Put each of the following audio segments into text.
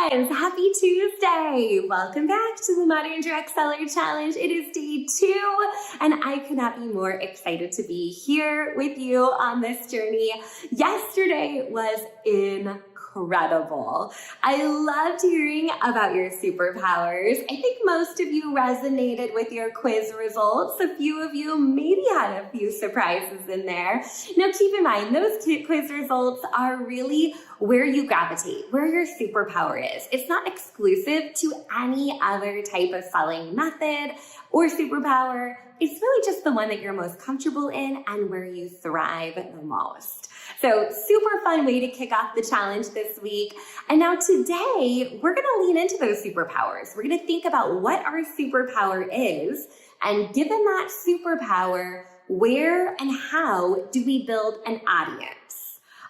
friends, happy Tuesday. Welcome back to the Modern Direct Seller Challenge. It is day 2 and I could not be more excited to be here with you on this journey. Yesterday was incredible. I loved hearing about your superpowers. I think most of you resonated with your quiz results. A few of you maybe had a few surprises in there. Now keep in mind, those quiz results are really where you gravitate, where your superpower is. It's not exclusive to any other type of selling method or superpower. It's really just the one that you're most comfortable in and where you thrive the most. So super fun way to kick off the challenge this week. And now today, we're gonna lean into those superpowers. We're gonna think about what our superpower is, and given that superpower, where and how do we build an audience?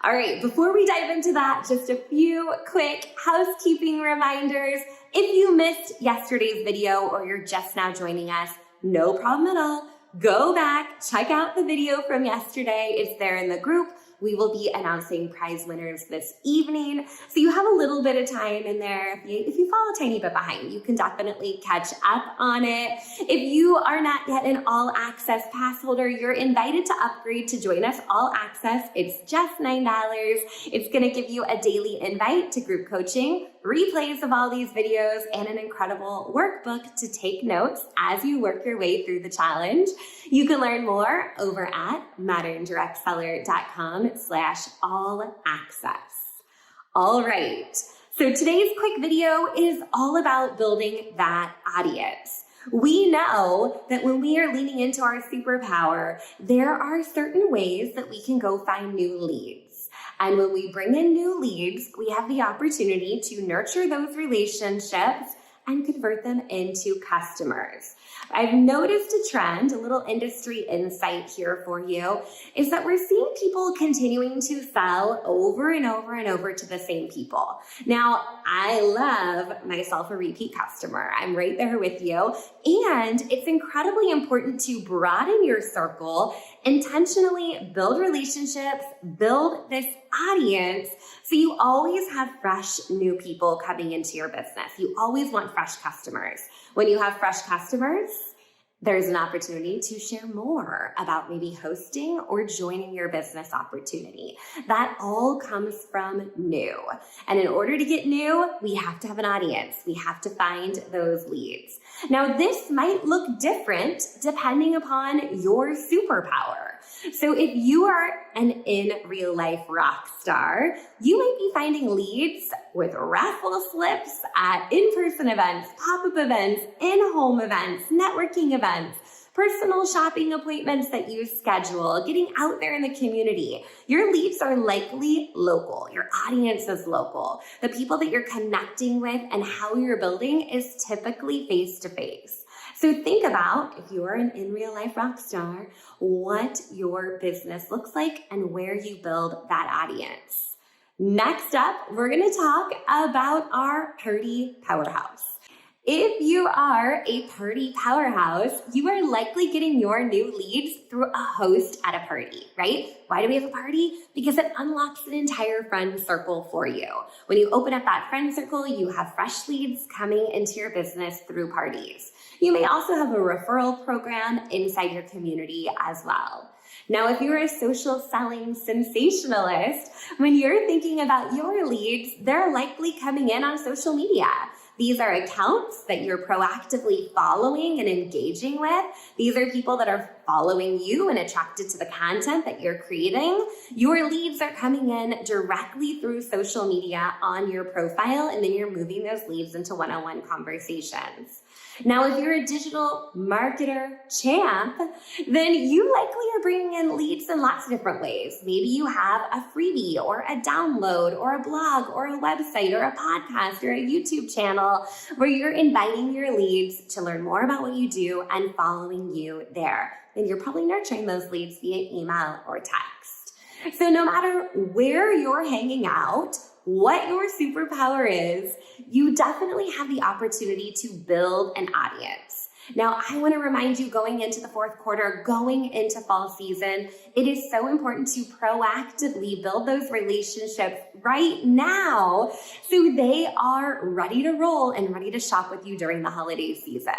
All right, before we dive into that, just a few quick housekeeping reminders. If you missed yesterday's video or you're just now joining us, no problem at all. Go back, check out the video from yesterday. It's there in the group. We will be announcing prize winners this evening. So you have a little bit of time in there. If you fall a tiny bit behind, you can definitely catch up on it. If you are not yet an all access pass holder, you're invited to upgrade to join us all access. It's just $9. It's gonna give you a daily invite to group coaching, replays of all these videos, and an incredible workbook to take notes as you work your way through the challenge. You can learn more over at moderndirectseller.com/all access. All right, so today's quick video is all about building that audience. We know that when we are leaning into our superpower, there are certain ways that we can go find new leads. And when we bring in new leads, we have the opportunity to nurture those relationships and convert them into customers. I've noticed a trend, a little industry insight here for you, is that we're seeing people continuing to sell over and over and over to the same people. Now, I love myself a repeat customer. I'm right there with you. And it's incredibly important to broaden your circle, intentionally build relationships, build this audience, so you always have fresh new people coming into your business. You always want fresh customers. When you have fresh customers, there's an opportunity to share more about maybe hosting or joining your business opportunity. That all comes from new. And in order to get new, we have to have an audience. We have to find those leads. Now, this might look different depending upon your superpower. So if you are an in real life rock star, you might be finding leads with raffle slips at in-person events, pop-up events, in-home events, networking events, personal shopping appointments that you schedule, getting out there in the community. Your leads are likely local. Your audience is local. The people that you're connecting with and how you're building is typically face-to-face. So think about, if you are an in real life rock star, what your business looks like and where you build that audience. Next up, we're gonna talk about our Purdy Powerhouse. If you are a Purdy Powerhouse, you are likely getting your new leads through a host at a party, right? Why do we have a party? Because it unlocks an entire friend circle for you. When you open up that friend circle, you have fresh leads coming into your business through parties. You may also have a referral program inside your community as well. Now, if you're a social selling sensationalist, when you're thinking about your leads, they're likely coming in on social media. These are accounts that you're proactively following and engaging with. These are people that are following you and attracted to the content that you're creating. Your leads are coming in directly through social media on your profile, and then you're moving those leads into one-on-one conversations. Now, if you're a digital marketer champ, then you likely are bringing in leads in lots of different ways. Maybe you have a freebie or a download or a blog or a website or a podcast or a YouTube channel where you're inviting your leads to learn more about what you do and following you there. Then you're probably nurturing those leads via email or text. So no matter where you're hanging out, what your superpower is, you definitely have the opportunity to build an audience. Now, I want to remind you going into the fourth quarter, going into fall season, it is so important to proactively build those relationships right now so they are ready to roll and ready to shop with you during the holiday season.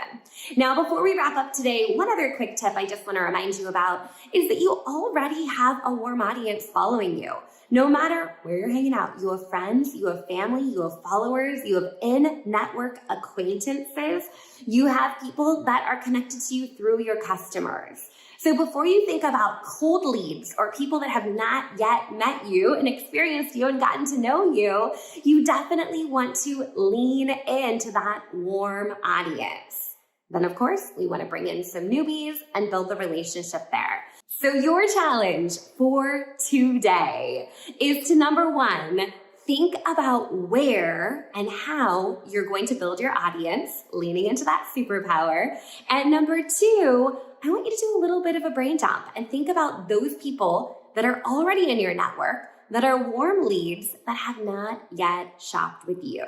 Now, before we wrap up today, one other quick tip I just want to remind you about is that you already have a warm audience following you. No matter where you're hanging out, you have friends, you have family, you have followers, you have in-network acquaintances, you have people that are connected to you through your customers. So before you think about cold leads or people that have not yet met you and experienced you and gotten to know you, you definitely want to lean into that warm audience. Then, of course, we want to bring in some newbies and build the relationship there. So your challenge for today is to, number one, think about where and how you're going to build your audience, leaning into that superpower. And number two, I want you to do a little bit of a brain dump and think about those people that are already in your network, that are warm leads, that have not yet shopped with you.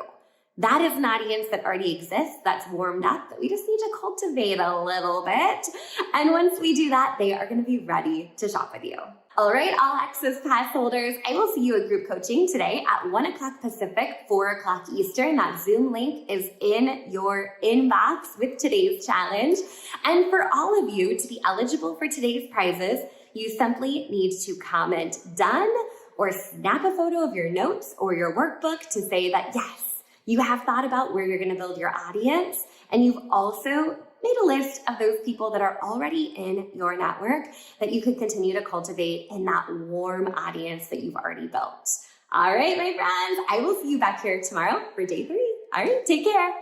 That is an audience that already exists, that's warmed up, that we just need to cultivate a little bit. And once we do that, they are going to be ready to shop with you. All right, All Access Pass holders, I will see you at group coaching today at 1 o'clock Pacific, 4 o'clock Eastern. That Zoom link is in your inbox with today's challenge. And for all of you to be eligible for today's prizes, you simply need to comment done or snap a photo of your notes or your workbook to say that, yes, you have thought about where you're going to build your audience, and you've also made a list of those people that are already in your network that you could continue to cultivate in that warm audience that you've already built. All right, my friends, I will see you back here tomorrow for day 3. All right, take care.